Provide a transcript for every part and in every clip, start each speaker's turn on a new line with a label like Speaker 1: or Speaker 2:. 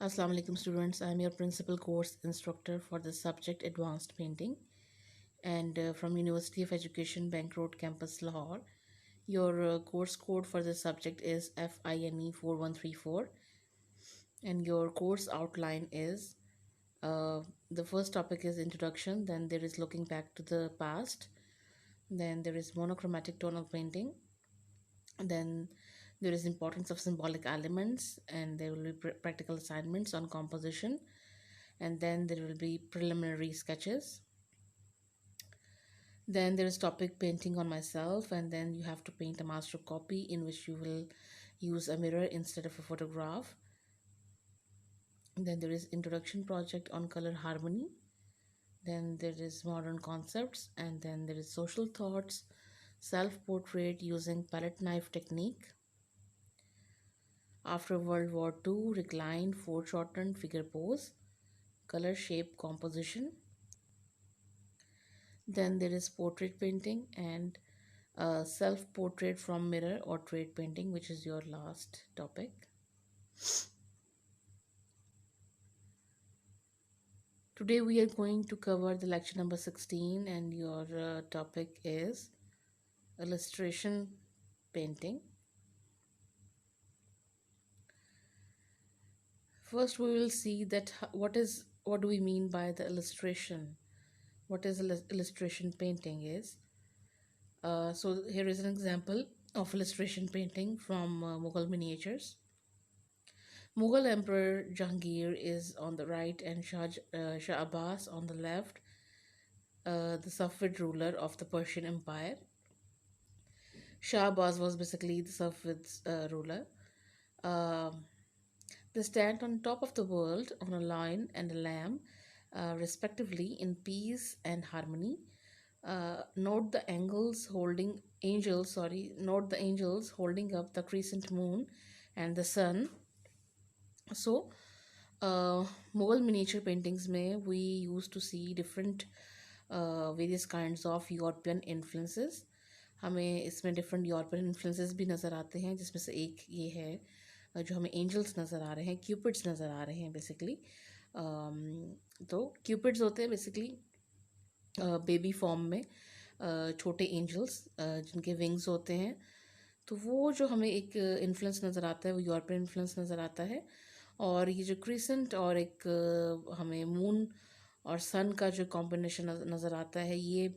Speaker 1: Assalamu alaikum students. I am your principal course instructor for the subject Advanced Painting and from University of Education Bank Road Campus Lahore. Your course code for this subject is FINE 4134 and your course outline is uh, the first topic is introduction, then there is looking back to the past, then there is monochromatic tonal painting, then there is importance of symbolic elements, and there will be practical assignments on composition, and then there will be preliminary sketches. Then there is topic painting on myself, and then you have to paint a master copy in which you will use a mirror instead of a photograph. Then there is introduction project on color harmony. Then there is modern concepts, and then there is social thoughts, self-portrait using palette knife technique. After World War II, reclined, foreshortened figure pose, color shape composition. Then there is portrait painting and self-portrait from mirror or trade painting, which is your last topic. Today we are going to cover the lecture number 16, and your topic is illustration painting. First we will see that what do we mean by the illustration, what is illustration painting is. So here is an example of illustration painting from Mughal miniatures. Mughal Emperor Jahangir is on the right and Shah Abbas on the left, the Safavid ruler of the Persian Empire. Shah Abbas was basically the Safavid ruler. Um, they stand on top of the world on a lion and a lamb, respectively, in peace and harmony. Note the Note the angels holding up the crescent moon and the sun. So, Mughal miniature paintings में we used to see different various kinds of European influences. हमें इसमें different European influences भी नज़र आते हैं, जिसमें से एक ये है जो हमें angels नज़र आ रहे हैं, cupids नज़र आ रहे हैं basically. तो cupids होते हैं basically बेबी फॉर्म में, छोटे एंजल्स जिनके विंग्स होते हैं. तो वो जो हमें एक इन्फ्लुएंस नज़र आता है वो यूरोपियन इन्फ्लुएंस नज़र आता है. और ये जो क्रिसेंट और एक हमें मून और सन का जो कॉम्बिनेशन नज़र आता है, ये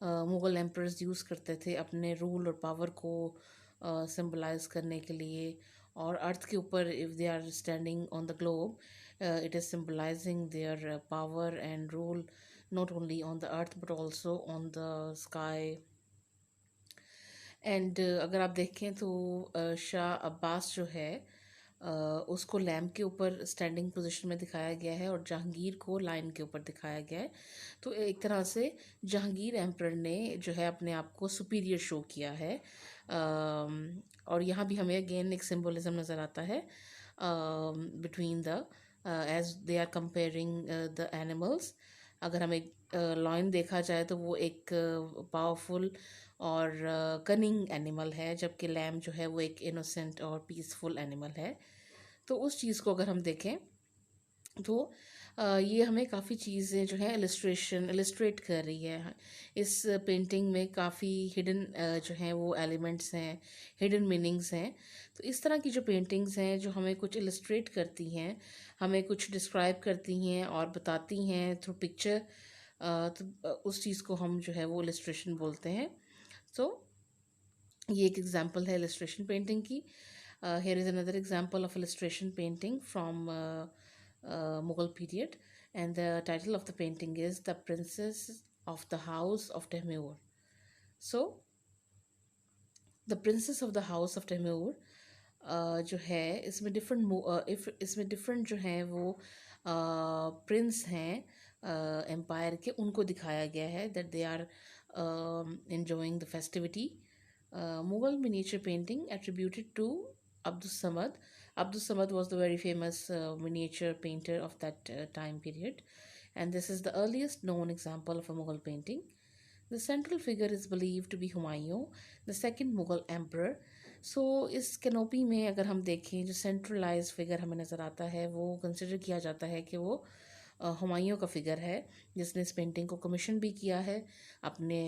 Speaker 1: मुग़ल एम्परर्स यूज़ करते थे अपने रूल और पावर को सिंबलाइज करने के लिए. और अर्थ के ऊपर if they are standing on the globe, it is symbolising their power and rule not only on the earth but also on the sky. And अगर आप देखें तो शाह अब्बास जो है उसको लैम्प के ऊपर स्टैंडिंग पोजीशन में दिखाया गया है और जहांगीर को लाइन के ऊपर दिखाया गया है. तो एक तरह से जहांगीर एम्परर ने जो है अपने आप को सुपीरियर शो किया है. और यहाँ भी हमें अगेन एक सिंबलिज्म नज़र आता है between the as they are comparing the animals. अगर हम एक लॉयन देखा जाए तो वो एक पावरफुल और कनिंग एनिमल है, जबकि लैम जो है वो एक इनोसेंट और पीसफुल एनिमल है. तो उस चीज़ को अगर हम देखें तो ये हमें काफ़ी चीज़ें जो है इलिस्ट्रेट कर रही है. इस पेंटिंग में काफ़ी हिडन जो हैं वो एलिमेंट्स हैं, हिडन मीनिंग्स हैं. तो इस तरह की जो पेंटिंग्स हैं जो हमें कुछ इलिस्ट्रेट करती हैं, हमें कुछ डिस्क्राइब करती हैं और बताती हैं थ्रू पिक्चर, तो उस चीज़ को हम जो है वो इलिस्ट्रेशन बोलते हैं. तो ये एक एग्जांपल है इलिस्ट्रेशन पेंटिंग की. Here is another example of illustration painting from Mughal period, and the title of the painting is The Princess of the House of Temur. So The Princess of the House of Temur जो है इसमें इसमें different जो हैं वो Prince हैं empire के, उनको दिखाया गया है that they are enjoying the festivity. Mughal miniature painting attributed to Abdus Samad. Abdus Samad was the very famous miniature painter of that time period, and this is the earliest known example of a Mughal painting. The central figure is believed to be Humayun, the second Mughal emperor. सो इस canopy में अगर हम देखें, जो centralise figure हमें नज़र आता है वो कंसिडर किया जाता है कि वो हुमायूं का फिगर है, जिसने इस पेंटिंग को कमीशन भी किया है अपने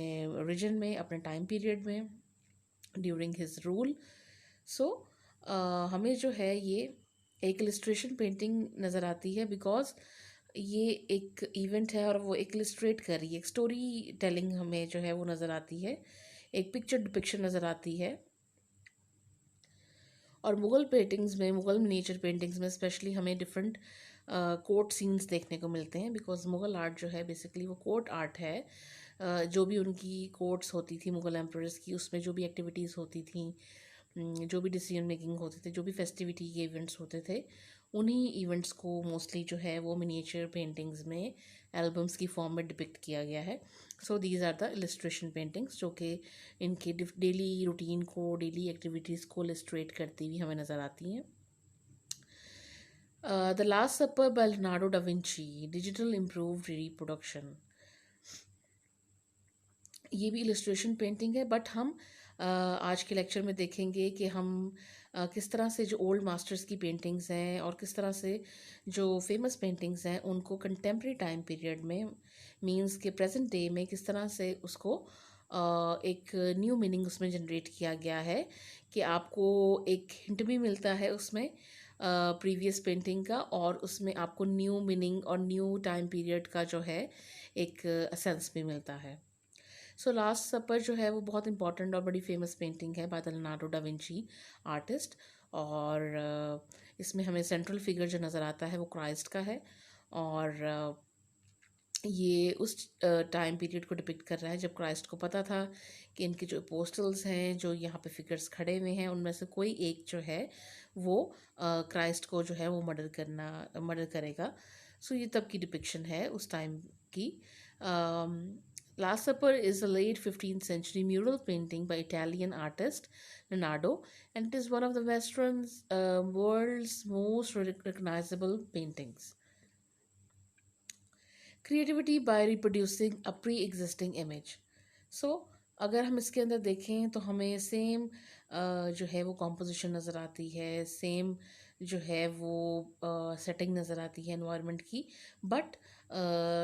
Speaker 1: रीजन में, अपने टाइम पीरियड में, ड्यूरिंग हिज रूल। सो हमें जो है ये एक इलस्ट्रेशन पेंटिंग नज़र आती है, बिकॉज ये एक इवेंट है और वो एक इलस्ट्रेट कर रही है, एक स्टोरी टेलिंग हमें जो है वो नज़र आती है, एक पिक्चर डिपिक्शन नज़र आती है। और मुग़ल पेंटिंग्स में, मुग़ल नेचर पेंटिंग्स में स्पेशली हमें डिफरेंट कोर्ट सीन्स देखने को मिलते हैं, बिकॉज मुग़ल आर्ट जो है बेसिकली वो कोर्ट आर्ट है। जो भी उनकी कोर्ट्स होती थी मुग़ल एम्परर्स की, उसमें जो भी एक्टिविटीज़ होती थी, जो भी डिसीजन मेकिंग होते थे, जो भी फेस्टिविटी के इवेंट्स होते थे, उन्हीं इवेंट्स को मोस्टली जो है वो मिनिएचर पेंटिंग्स में एल्बम्स की फॉर्म में डिपिक्ट किया गया है। So these are the illustration paintings, जो कि इनके डेली रूटीन को, डेली एक्टिविटीज़ को इलस्ट्रेट करती हुई हमें नज़र आती हैं। The last supper by Leonardo da Vinci, digital improved reproduction. ये भी इलस्ट्रेशन पेंटिंग है, बट हम आज के लेक्चर में देखेंगे कि हम किस तरह से जो ओल्ड मास्टर्स की पेंटिंग्स हैं और किस तरह से जो फेमस पेंटिंग्स हैं उनको कंटेम्प्रेरी टाइम पीरियड में, मींस के प्रेजेंट डे में, किस तरह से उसको एक न्यू मीनिंग उसमें जनरेट किया गया है, कि आपको एक हिंट भी मिलता है उसमें प्रीवियस पेंटिंग का, और उसमें आपको न्यू मीनिंग और न्यू टाइम पीरियड का जो है एक सेंस भी मिलता है। सो लास्ट सपर जो है वो बहुत इंपॉर्टेंट और बड़ी फेमस पेंटिंग है by the Leonardo da Vinci artist. और इसमें हमें सेंट्रल फिगर जो नज़र आता है वो क्राइस्ट का है, और ये उस टाइम पीरियड को डिपिक्ट कर रहा है जब क्राइस्ट को पता था कि इनके जो अपोस्टल्स हैं, जो यहाँ पे फिगर्स खड़े हुए हैं, उनमें से कोई एक जो है वो क्राइस्ट को जो है वो मर्डर करेगा। सो ये तब की डिपिक्शन है उस टाइम की। Last Supper is a late 15th century mural painting by Italian artist Leonardo, and it is one of the Western world's most recognizable paintings. Creativity by reproducing a pre-existing image. So, अगर हम इसके अंदर देखें तो हमें same जो है वो कॉम्पोजिशन नज़र आती है, सेम जो है वो सेटिंग नज़र आती है एनवायरनमेंट की, बट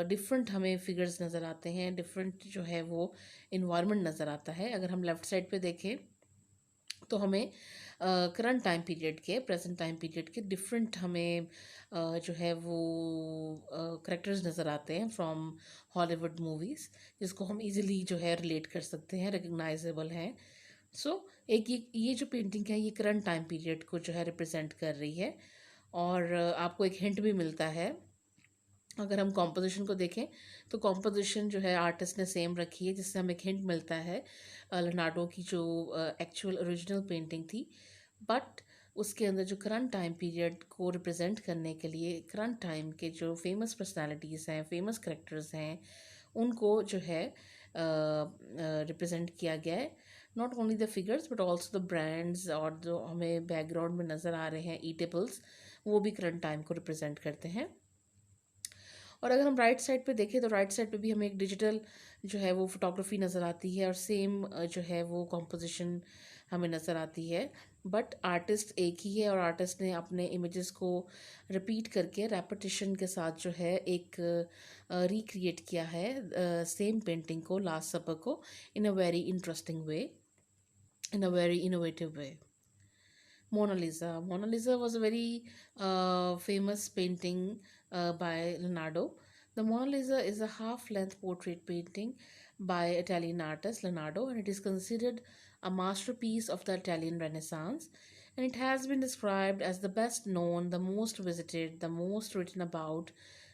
Speaker 1: डिफरेंट हमें फिगर्स नज़र आते हैं, डिफरेंट जो है वो इन्वायरमेंट नज़र आता है। अगर हम लेफ़्ट साइड पे देखें तो हमें करंट टाइम पीरियड के, प्रेजेंट टाइम पीरियड के डिफरेंट हमें जो है वो करेक्टर्स नज़र आते हैं फ्रॉम हॉलीवुड मूवीज़, जिसको हम इजीली जो है रिलेट कर सकते हैं, रिकग्नाइजेबल हैं। सो एक ये जो पेंटिंग है ये करंट टाइम पीरियड को जो है रिप्रेजेंट कर रही है, और आपको एक हिंट भी मिलता है। अगर हम कॉम्पोजिशन को देखें तो कॉम्पोजिशन जो है आर्टिस्ट ने सेम रखी है, जिससे हमें एक हिंट मिलता है लियोनार्डो की जो एक्चुअल ओरिजिनल पेंटिंग थी, बट उसके अंदर जो करंट टाइम पीरियड को रिप्रेजेंट करने के लिए करंट टाइम के जो फेमस पर्सनालिटीज़ हैं, फेमस करेक्टर्स हैं, उनको जो है रिप्रेजेंट किया गया है। Not only the figures but also the brands, और जो हमें बैकग्राउंड में नज़र आ रहे हैं ईटेबल्स, वो भी करंट टाइम को रिप्रेजेंट करते हैं। और अगर हम राइट साइड पे देखें तो राइट साइड पे भी हमें एक डिजिटल जो है वो फोटोग्राफी नज़र आती है, और सेम जो है वो कॉम्पोजिशन हमें नज़र आती है, बट आर्टिस्ट एक ही है, और आर्टिस्ट ने अपने इमेजेस को रिपीट करके रेपिटेशन के साथ जो है एक रिक्रिएट किया है सेम पेंटिंग को, लास्ट सपर को, in a very interesting way, in a very innovative way. Mona Lisa. Mona Lisa was a very famous painting by Leonardo. The Mona Lisa is a half-length portrait painting by Italian artist Leonardo, and it is considered a masterpiece of the Italian Renaissance. And it has been described as the best known, the most visited, the most written about,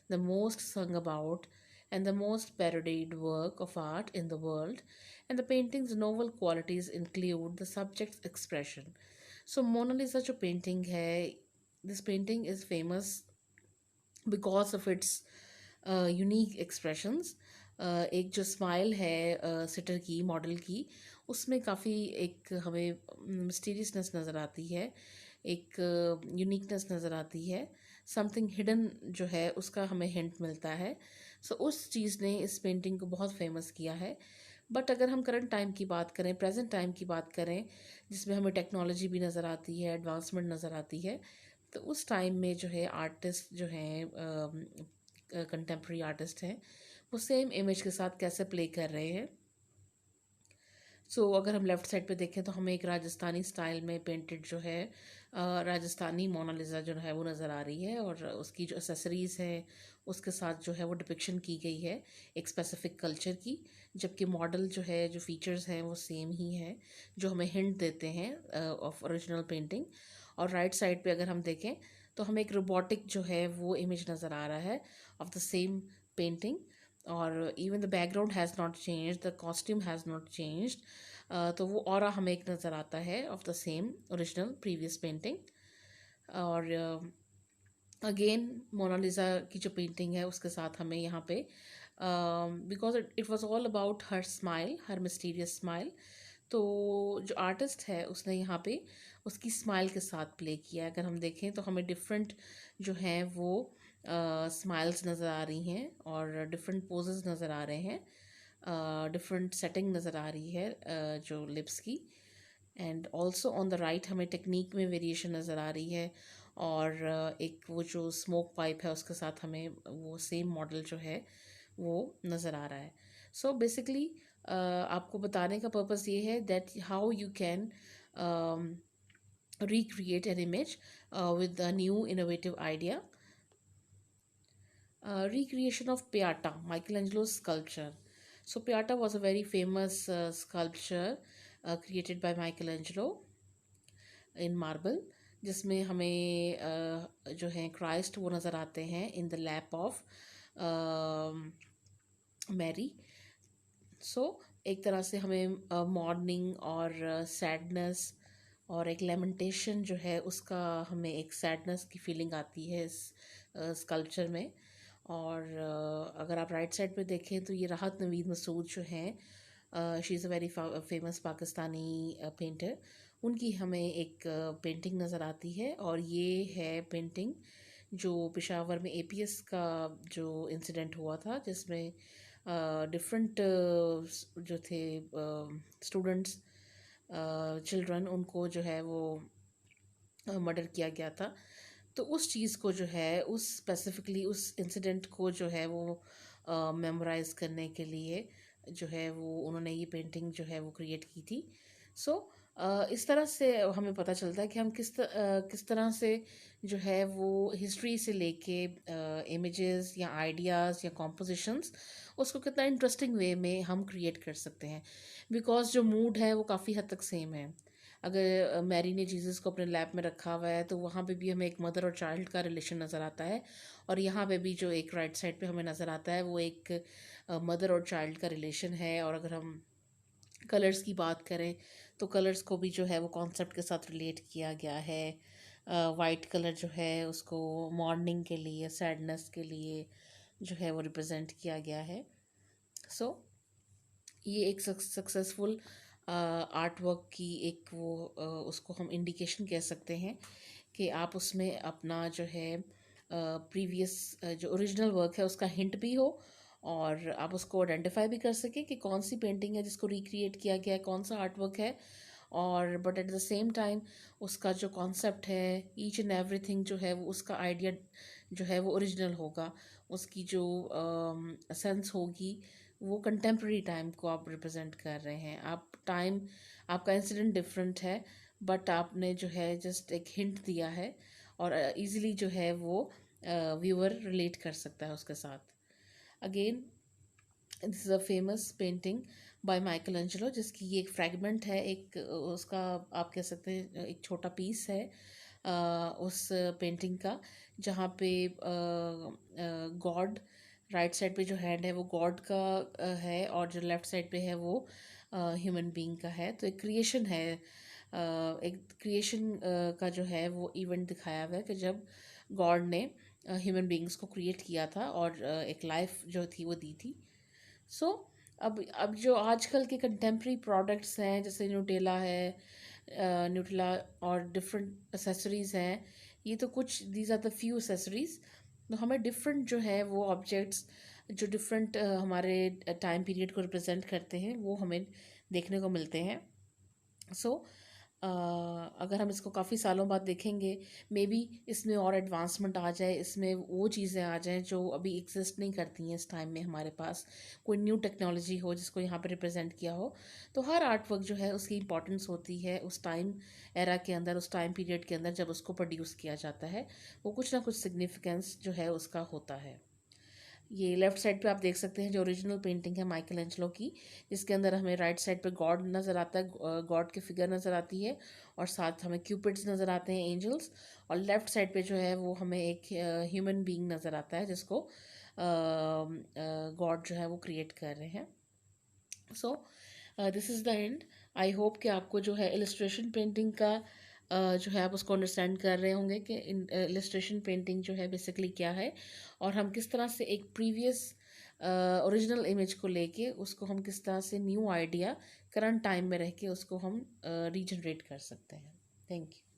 Speaker 1: the most sung about, and the most parodied work of art in the world. And the painting's novel qualities include the subject's expression. So Mona Lisa जो painting है, this painting is famous because of its unique expressions. एक जो smile है seater की, model की, उसमें काफ़ी एक हमें मिस्टीरियसनेस नज़र आती है, एक यूनिकनेस नज़र आती है, समथिंग हिडन जो है उसका हमें हिंट मिलता है। सो उस चीज़ ने इस पेंटिंग को बहुत फेमस किया है। बट अगर हम करंट टाइम की बात करें, प्रेजेंट टाइम की बात करें, जिसमें हमें टेक्नोलॉजी भी नज़र आती है, एडवांसमेंट नज़र आती है, तो उस टाइम में जो है आर्टिस्ट जो हैं, कंटेम्प्रेरी आर्टिस्ट हैं, वो सेम इमेज के साथ कैसे प्ले कर रहे हैं। अगर हम लेफ़्ट साइड पे देखें तो हमें एक राजस्थानी स्टाइल में पेंटेड जो है राजस्थानी मोनालिसा जो है वो नज़र आ रही है, और उसकी जो एसेसरीज़ है उसके साथ जो है वो डिपिक्शन की गई है एक स्पेसिफिक कल्चर की, जबकि मॉडल जो है, जो फीचर्स हैं वो सेम ही हैं, जो हमें हिंट देते हैं ऑफ ओरिजिनल पेंटिंग। और राइट साइड पे अगर हम देखें तो हमें एक रोबोटिक जो है वो इमेज नज़र आ रहा है ऑफ द सेम पेंटिंग, और even the background has not change, the costume has not change. तो वो ऑरा हमें एक नज़र आता है of the same original previous painting. और अगेन मोनालिसा की जो पेंटिंग है उसके साथ हमें यहाँ पे, because it was all about her smile, her mysterious smile, तो जो आर्टिस्ट है उसने यहाँ पे उसकी स्माइल के साथ प्ले किया है। अगर हम देखें तो हमें डिफरेंट जो हैं वो स्माइल्स नज़र आ रही हैं, और डिफरेंट पोजेस नज़र आ रहे हैं, डिफरेंट सेटिंग नज़र आ रही है जो लिप्स की। And also on the right हमें टेक्निक में वेरिएशन नज़र आ रही है, और एक वो जो स्मोक पाइप है उसके साथ हमें वो सेम मॉडल जो है वो नज़र आ रहा है। सो बेसिकली आपको बताने का पर्पस ये है that how you can recreate an image with a new innovative idea. Recreation of Pieta, Michelangelo's sculpture. So Pieta was a very famous sculpture created by Michelangelo in marble, जिसमें हमें जो है Christ वो नज़र आते हैं in the lap of Mary. एक तरह से हमें मॉर्निंग और सैडनेस और एक लेमेंटेशन जो है उसका, हमें एक सैडनेस की फीलिंग आती है इस स्कल्पचर में। और अगर आप राइट साइड पे देखें तो ये राहत नवीद मसूद जो हैं, she is a very famous Pakistani painter, उनकी हमें एक पेंटिंग नज़र आती है। और ये है पेंटिंग जो पेशावर में एपीएस का जो इंसिडेंट हुआ था, जिसमें डिफरेंट जो थे स्टूडेंट्स, चिल्ड्रन, उनको जो है वो मर्डर किया गया था। तो उस चीज़ को जो है, उस स्पेसिफिकली उस इंसिडेंट को जो है वो मेमोराइज करने के लिए जो है वो उन्होंने ये पेंटिंग जो है वो क्रिएट की थी। सो इस तरह से हमें पता चलता है कि हम किस तरह से जो है वो हिस्ट्री से लेके इमेजेस या आइडियाज़ या कॉम्पोजिशंस, उसको कितना इंटरेस्टिंग वे में हम क्रिएट कर सकते हैं, बिकॉज जो मूड है वो काफ़ी हद तक सेम है। अगर मैरी ने जीसस को अपने लैब में रखा हुआ है तो वहाँ पे भी हमें एक मदर और चाइल्ड का रिलेशन नज़र आता है, और यहाँ पे भी जो एक राइट साइड पे हमें नज़र आता है वो एक मदर और चाइल्ड का रिलेशन है। और अगर हम कलर्स की बात करें तो कलर्स को भी जो है वो कॉन्सेप्ट के साथ रिलेट किया गया है। वाइट कलर जो है उसको मॉर्निंग के लिए, सैडनेस के लिए जो है वो रिप्रेजेंट किया गया है। सो ये एक सक्सेसफुल आर्ट वर्क की एक वो उसको हम इंडिकेशन कह सकते हैं कि आप उसमें अपना जो है प्रीवियस जो ओरिजिनल वर्क है उसका हिंट भी हो, और आप उसको आइडेंटिफाई भी कर सकें कि कौन सी पेंटिंग है जिसको रिक्रिएट किया गया है, कौन सा आर्ट वर्क है। और but at the same time उसका जो कॉन्सेप्ट है, ईच एंड एवरीथिंग जो है वो, उसका आइडिया जो है वो ओरिजिनल होगा, उसकी जो सेंस होगी वो कंटेम्प्रेरी टाइम को आप रिप्रेजेंट कर रहे हैं। आप टाइम, आपका इंसिडेंट डिफरेंट है, बट आपने जो है जस्ट एक हिंट दिया है, और इजीली जो है वो व्यूअर रिलेट कर सकता है उसके साथ। Again this is a famous painting by Michael Angelo, जिसकी ये एक फ्रैगमेंट है, एक उसका आप कह सकते हैं एक छोटा पीस है उस पेंटिंग का, जहाँ पे गॉड, राइट साइड पे जो हैंड है वो गॉड का है, और जो लेफ्ट साइड पे है वो ह्यूमन बीइंग का है। तो एक क्रिएशन है, एक क्रिएशन का जो है वो इवेंट दिखाया हुआ है कि जब गॉड ने ह्यूमन बीइंग्स को क्रिएट किया था और एक लाइफ जो थी वो दी थी। सो अब जो आजकल के कंटेम्प्रेरी प्रोडक्ट्स हैं जैसे न्यूटेला है, न्यूटेला और डिफरेंट एसेसरीज़ हैं, ये तो कुछ, these are the few accessories. तो हमें डिफरेंट जो है वो ऑब्जेक्ट्स जो डिफरेंट हमारे टाइम पीरियड को रिप्रेजेंट करते हैं वो हमें देखने को मिलते हैं। सो अगर हम इसको काफ़ी सालों बाद देखेंगे, मे बी इसमें और एडवांसमेंट आ जाए, इसमें वो चीज़ें आ जाएं जो अभी एग्जिस्ट नहीं करती हैं इस टाइम में हमारे पास, कोई न्यू टेक्नोलॉजी हो जिसको यहाँ पे रिप्रेजेंट किया हो। तो हर आर्ट वर्क जो है उसकी इंपॉर्टेंस होती है उस टाइम एरा के अंदर, उस टाइम पीरियड के अंदर जब उसको प्रोड्यूस किया जाता है, वो कुछ ना कुछ सिग्निफिकेंस जो है उसका होता है। ये लेफ्ट साइड पे आप देख सकते हैं जो ओरिजिनल पेंटिंग है माइकल एंजेलो की, जिसके अंदर हमें राइट साइड पे गॉड नज़र आता है, गॉड की फिगर नज़र आती है, और साथ हमें क्यूपिड्स नज़र आते हैं, एंजल्स। और लेफ्ट साइड पे जो है वो हमें एक ह्यूमन बीइंग नज़र आता है जिसको गॉड जो है वो क्रिएट कर रहे हैं। So this is the end. I hope कि आपको जो है इलस्ट्रेशन पेंटिंग का जो है आप उसको अंडरस्टैंड कर रहे होंगे कि इलस्ट्रेशन पेंटिंग जो है बेसिकली क्या है, और हम किस तरह से एक प्रीवियस ओरिजिनल इमेज को लेके उसको हम किस तरह से न्यू आइडिया करंट टाइम में रह के उसको हम रीजनरेट कर सकते हैं। Thank you.